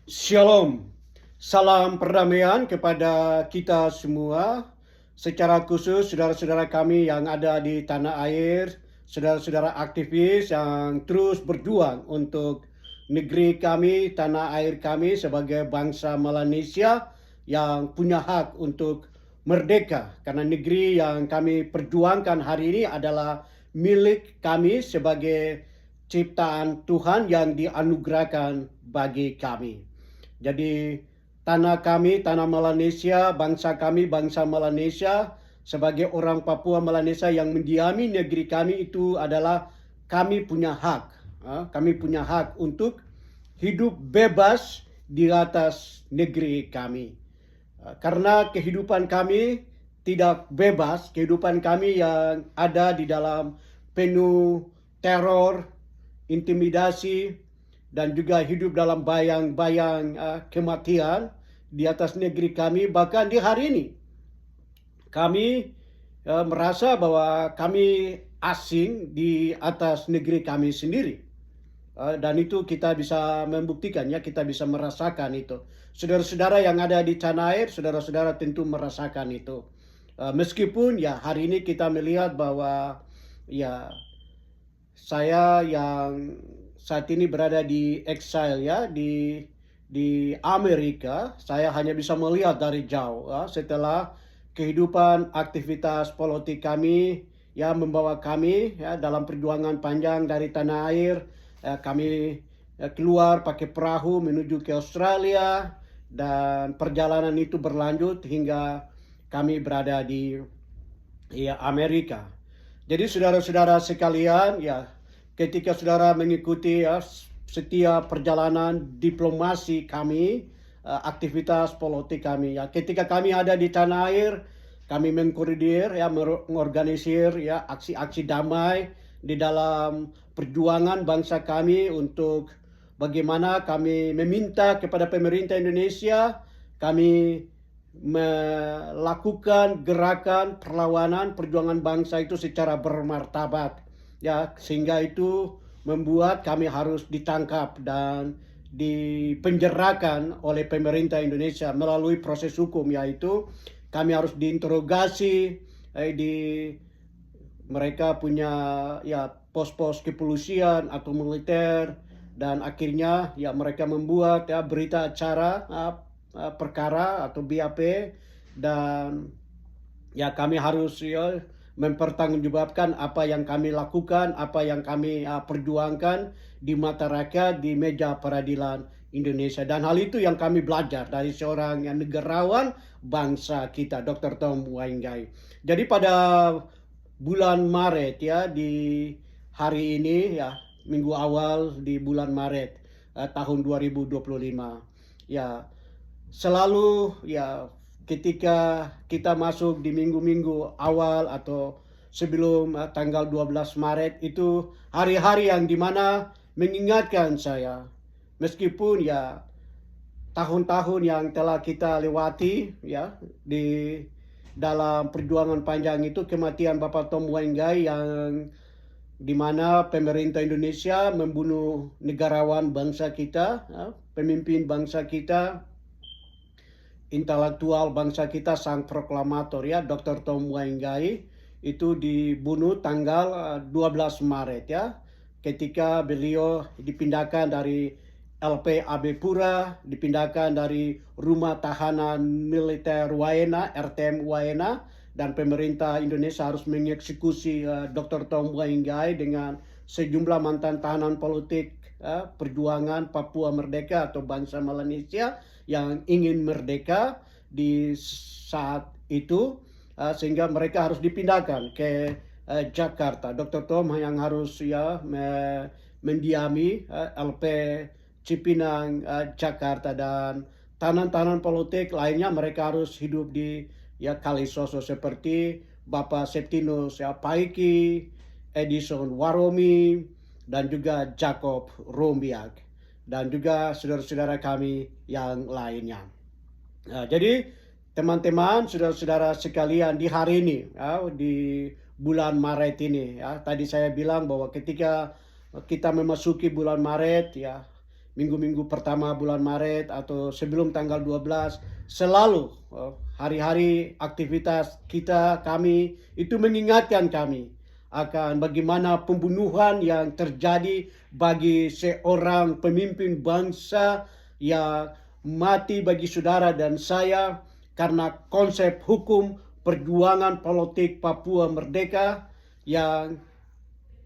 Shalom, salam perdamaian kepada kita semua, secara khusus saudara-saudara kami yang ada di tanah air, saudara-saudara aktivis yang terus berjuang untuk negeri kami, tanah air kami sebagai bangsa Melanesia yang punya hak untuk merdeka. Karena negeri yang kami perjuangkan hari ini adalah milik kami sebagai ciptaan Tuhan yang dianugerahkan bagi kami. Jadi tanah kami, tanah Melanesia, bangsa kami, bangsa Melanesia, sebagai orang Papua Melanesia yang mendiami negeri kami itu adalah kami punya hak. Kami punya hak untuk hidup bebas di atas negeri kami. Karena kehidupan kami tidak bebas, kehidupan kami yang ada di dalam penuh teror, intimidasi, dan juga hidup dalam bayang-bayang kematian di atas negeri kami. Bahkan di hari ini kami merasa bahwa kami asing di atas negeri kami sendiri. Dan itu kita bisa membuktikan, ya, kita bisa merasakan itu. Saudara-saudara yang ada di tanah air, saudara-saudara tentu merasakan itu. Meskipun ya hari ini kita melihat bahwa ya saya yang saat ini berada di exile, ya, di Amerika, saya hanya bisa melihat dari jauh, ya, setelah kehidupan aktivitas politik kami ya membawa kami ya dalam perjuangan panjang dari tanah air. Kami keluar pakai perahu menuju ke Australia, dan perjalanan itu berlanjut hingga kami berada di Amerika. Jadi saudara-saudara sekalian, ya, ketika saudara mengikuti ya setiap perjalanan diplomasi kami, aktivitas politik kami, ya, ketika kami ada di tanah air, kami mengkoordinar ya, mengorganisir ya aksi-aksi damai di dalam perjuangan bangsa kami untuk bagaimana kami meminta kepada pemerintah Indonesia, kami melakukan gerakan perlawanan perjuangan bangsa itu secara bermartabat, ya, sehingga itu membuat kami harus ditangkap dan dipenjarakan oleh pemerintah Indonesia melalui proses hukum, yaitu kami harus diinterogasi di mereka punya ya pos-pos kepolisian atau militer, dan akhirnya ya mereka membuat ya berita acara perkara atau BAP, dan ya kami harus ya mempertanggungjawabkan apa yang kami lakukan, apa yang kami perjuangkan di mata rakyat di meja peradilan Indonesia. Dan hal itu yang kami belajar dari seorang yang negarawan bangsa kita, Dr. Tom Wainggai. Jadi pada bulan Maret ya, di hari ini ya, minggu awal di bulan Maret tahun 2025, ya, selalu ya ketika kita masuk di minggu-minggu awal atau sebelum tanggal 12 Maret itu hari-hari yang dimana mengingatkan saya, meskipun ya tahun-tahun yang telah kita lewati ya di dalam perjuangan panjang itu, kematian Bapak Tom Wainggai yang dimana pemerintah Indonesia membunuh negarawan bangsa kita, ya, pemimpin bangsa kita, intelektual bangsa kita, sang proklamator ya, Dr. Tom Wainggai, itu dibunuh tanggal 12 Maret ya, ketika beliau dipindahkan dari LP Abepura, dipindahkan dari rumah tahanan militer Waena, RTM Waena, dan pemerintah Indonesia harus mengeksekusi Dr. Tom Wainggai dengan sejumlah mantan tahanan politik perjuangan Papua Merdeka atau bangsa Melanesia yang ingin merdeka di saat itu, sehingga mereka harus dipindahkan ke Jakarta. Dr. Tom yang harus ya mendiami LP Cipinang, Jakarta, dan tahanan-tahanan politik lainnya mereka harus hidup di ya Kalisoso seperti Bapak Septinus ya Paiki, Edison Waromi, dan juga Jacob Rombiak, dan juga saudara-saudara kami yang lainnya. Nah, jadi teman-teman, saudara-saudara sekalian, di hari ini ya, di bulan Maret ini ya, tadi saya bilang bahwa ketika kita memasuki bulan Maret ya, minggu-minggu pertama bulan Maret atau sebelum tanggal 12 selalu hari-hari aktivitas kami itu mengingatkan kami akan bagaimana pembunuhan yang terjadi bagi seorang pemimpin bangsa yang mati bagi saudara dan saya karena konsep hukum perjuangan politik Papua Merdeka yang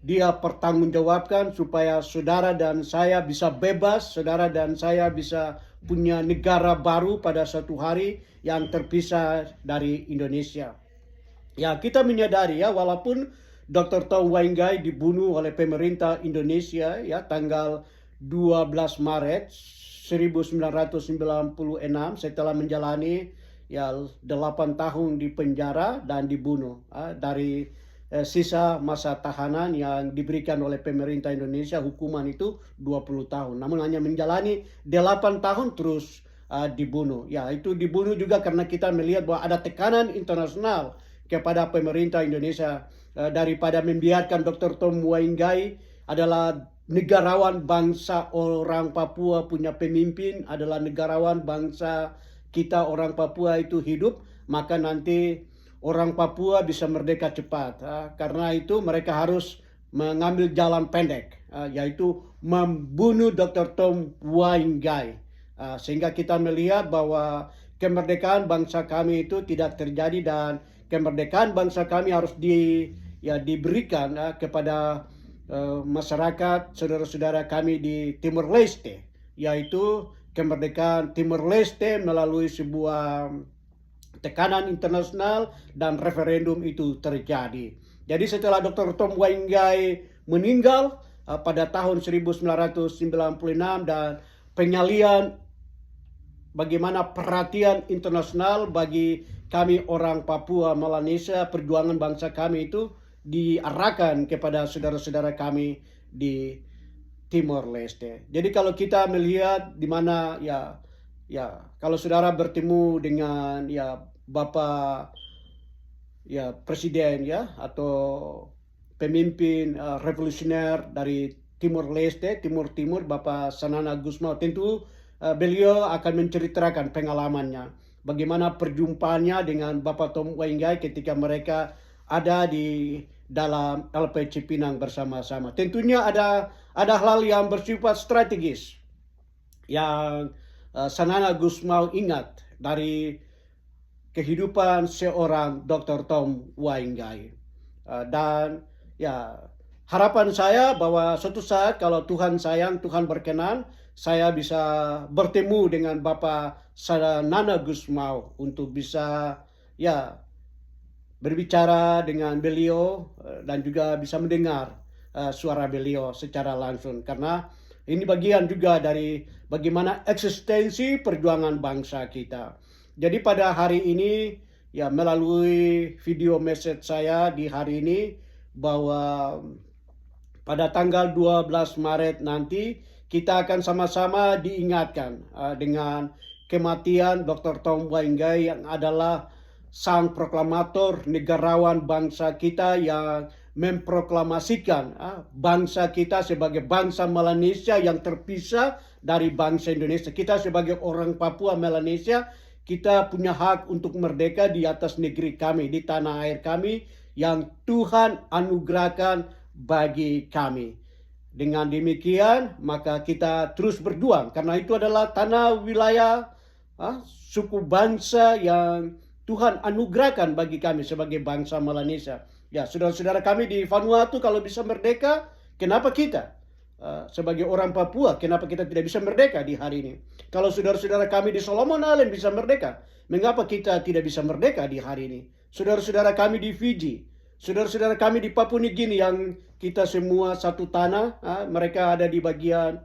dia pertanggungjawabkan supaya saudara dan saya bisa bebas, saudara dan saya bisa punya negara baru pada suatu hari yang terpisah dari Indonesia. Ya, kita menyadari ya, walaupun Dr. Tom Wainggai dibunuh oleh pemerintah Indonesia ya tanggal 12 Maret 1996 setelah menjalani ya 8 tahun di penjara dan dibunuh dari sisa masa tahanan yang diberikan oleh pemerintah Indonesia, hukuman itu 20 tahun. Namun hanya menjalani 8 tahun terus dibunuh. Ya, itu dibunuh juga karena kita melihat bahwa ada tekanan internasional kepada pemerintah Indonesia daripada membiarkan Dr. Tom Wainggai adalah negarawan bangsa orang Papua punya pemimpin, adalah negarawan bangsa kita orang Papua itu hidup, maka nanti orang Papua bisa merdeka cepat. Karena itu mereka harus mengambil jalan pendek, yaitu membunuh Dr. Tom Wainggai. Sehingga kita melihat bahwa kemerdekaan bangsa kami itu tidak terjadi dan kemerdekaan bangsa kami harus diberikan kepada masyarakat saudara-saudara kami di Timor Leste, yaitu kemerdekaan Timor Leste melalui sebuah tekanan internasional dan referendum itu terjadi. Jadi setelah Dr. Tom Wainggai meninggal pada tahun 1996 dan penyalian bagaimana perhatian internasional bagi kami orang Papua Melanesia, perjuangan bangsa kami itu diarahkan kepada saudara-saudara kami di Timor Leste. Jadi kalau kita melihat di mana ya kalau saudara bertemu dengan Bapak presiden atau pemimpin revolusioner dari Timor Leste, Timur Bapak Sanana Gusmao, tentu beliau akan menceritakan pengalamannya, bagaimana perjumpaannya dengan Bapak Tom Wainggai ketika mereka ada di dalam LP Cipinang bersama-sama. Tentunya ada hal yang bersifat strategis yang Sanana Gusmao ingat dari kehidupan seorang Dr. Tom Wainggai. Dan harapan saya bahwa suatu saat kalau Tuhan sayang, Tuhan berkenan, saya bisa bertemu dengan Bapak Sanana Gusmao untuk bisa berbicara dengan beliau dan juga bisa mendengar suara beliau secara langsung, karena ini bagian juga dari bagaimana eksistensi perjuangan bangsa kita. Jadi pada hari ini melalui video message saya di hari ini bahwa pada tanggal 12 Maret nanti kita akan sama-sama diingatkan dengan kematian Dr. Tom Wainggai yang adalah sang proklamator negarawan bangsa kita yang memproklamasikan bangsa kita sebagai bangsa Melanesia yang terpisah dari bangsa Indonesia. Kita sebagai orang Papua Melanesia, kita punya hak untuk merdeka di atas negeri kami, di tanah air kami yang Tuhan anugerahkan bagi kami. Dengan demikian, maka kita terus berjuang karena itu adalah tanah wilayah suku bangsa yang Tuhan anugerahkan bagi kami sebagai bangsa Melanesia. Ya, saudara-saudara kami di Vanuatu kalau bisa merdeka, kenapa kita sebagai orang Papua, kenapa kita tidak bisa merdeka di hari ini? Kalau saudara-saudara kami di Solomon Island bisa merdeka, mengapa kita tidak bisa merdeka di hari ini? Saudara-saudara kami di Fiji, saudara-saudara kami di Papua Nugini yang kita semua satu tanah, mereka ada di bagian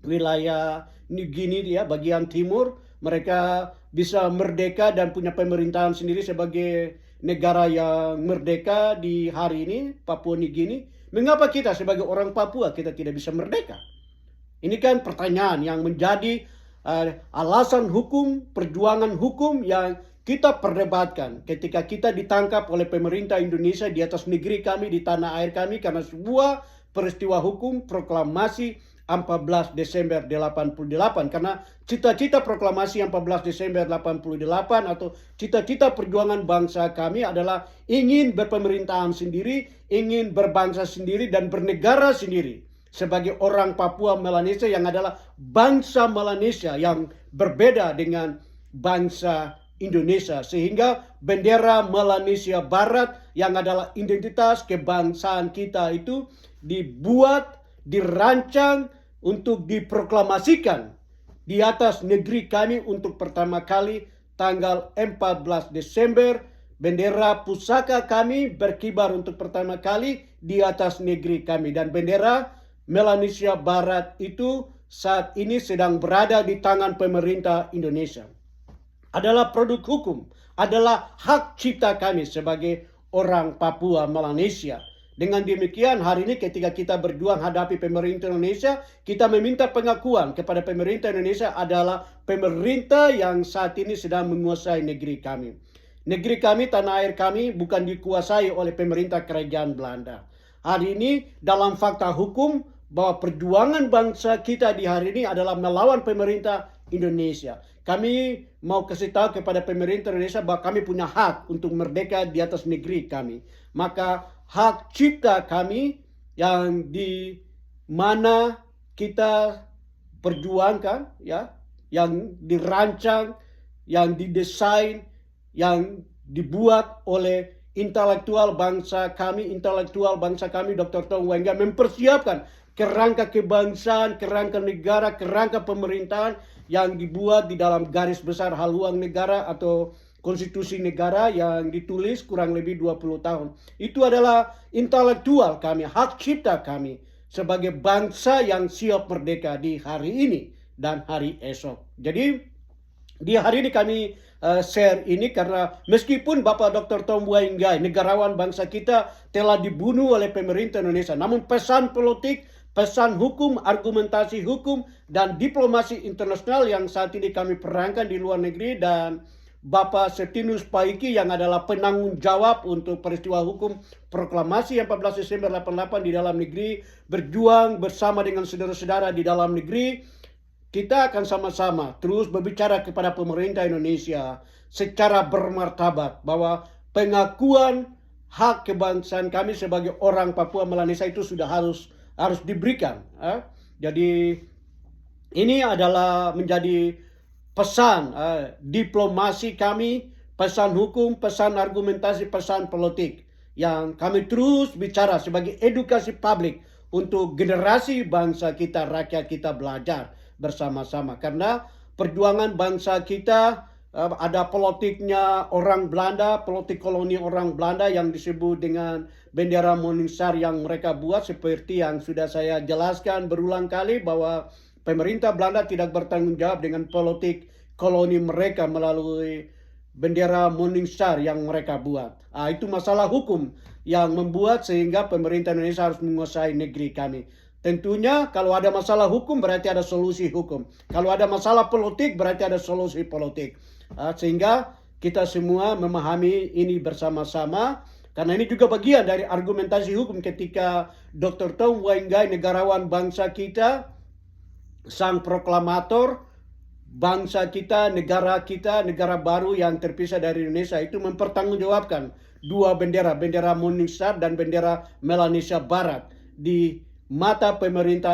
wilayah New Guinea bagian timur, mereka bisa merdeka dan punya pemerintahan sendiri sebagai negara yang merdeka di hari ini, Papua New Guinea. Mengapa kita sebagai orang Papua kita tidak bisa merdeka? Ini kan pertanyaan yang menjadi alasan hukum, perjuangan hukum yang kita perdebatkan ketika kita ditangkap oleh pemerintah Indonesia di atas negeri kami, di tanah air kami karena sebuah peristiwa hukum proklamasi 14 Desember 88, karena cita-cita proklamasi 14 Desember 88 atau cita-cita perjuangan bangsa kami adalah ingin berpemerintahan sendiri, ingin berbangsa sendiri dan bernegara sendiri sebagai orang Papua Melanesia yang adalah bangsa Melanesia yang berbeda dengan bangsa Indonesia, sehingga bendera Melanesia Barat yang adalah identitas kebangsaan kita itu dibuat, dirancang untuk diproklamasikan di atas negeri kami untuk pertama kali tanggal 14 Desember. Bendera pusaka kami berkibar untuk pertama kali di atas negeri kami, dan bendera Melanesia Barat itu saat ini sedang berada di tangan pemerintah Indonesia. Adalah produk hukum, adalah hak cipta kami sebagai orang Papua Melanesia. Dengan demikian, hari ini ketika kita berjuang hadapi pemerintah Indonesia, kita meminta pengakuan kepada pemerintah Indonesia adalah pemerintah yang saat ini sedang menguasai negeri kami. Negeri kami, tanah air kami bukan dikuasai oleh pemerintah kerajaan Belanda. Hari ini dalam fakta hukum bahwa perjuangan bangsa kita di hari ini adalah melawan pemerintah Indonesia. Kami mau kasih tahu kepada pemerintah Indonesia bahwa kami punya hak untuk merdeka di atas negeri kami. Maka hak cipta kami yang di mana kita perjuangkan, ya, yang dirancang, yang didesain, yang dibuat oleh intelektual bangsa kami Dr. Tong Wenggai, mempersiapkan kerangka kebangsaan, kerangka negara, kerangka pemerintahan yang dibuat di dalam garis besar haluan negara atau konstitusi negara yang ditulis kurang lebih 20 tahun. Itu adalah intelektual kami, hak cipta kami sebagai bangsa yang siap merdeka di hari ini dan hari esok. Jadi di hari ini kami share ini karena meskipun Bapak Dr. Tong Wenggai, negarawan bangsa kita, telah dibunuh oleh pemerintah Indonesia, namun pesan politik, pesan hukum, argumentasi hukum, dan diplomasi internasional yang saat ini kami perangkan di luar negeri, dan Bapak Septinus Paiki yang adalah penanggung jawab untuk peristiwa hukum proklamasi 14 Desember 88 di dalam negeri, berjuang bersama dengan saudara-saudara di dalam negeri. Kita akan sama-sama terus berbicara kepada pemerintah Indonesia secara bermartabat bahwa pengakuan hak kebangsaan kami sebagai orang Papua Melanesia itu sudah harus diberikan. Jadi ini adalah menjadi pesan diplomasi kami, pesan hukum, pesan argumentasi, pesan politik yang kami terus bicara sebagai edukasi publik untuk generasi bangsa kita, rakyat kita belajar bersama-sama. Karena perjuangan bangsa kita ada politiknya orang Belanda, politik koloni orang Belanda yang disebut dengan bendera Morningstar yang mereka buat, seperti yang sudah saya jelaskan berulang kali bahwa pemerintah Belanda tidak bertanggung jawab dengan politik koloni mereka melalui bendera Morningstar yang mereka buat. Itu masalah hukum yang membuat sehingga pemerintah Indonesia harus menguasai negeri kami. Tentunya kalau ada masalah hukum berarti ada solusi hukum. Kalau ada masalah politik berarti ada solusi politik. Sehingga kita semua memahami ini bersama-sama. Karena ini juga bagian dari argumentasi hukum ketika Dr. Tong Wenggai, negarawan bangsa kita, sang proklamator bangsa kita, negara baru yang terpisah dari Indonesia itu mempertanggungjawabkan dua bendera, bendera Morningstar dan bendera Melanesia Barat di mata pemerintah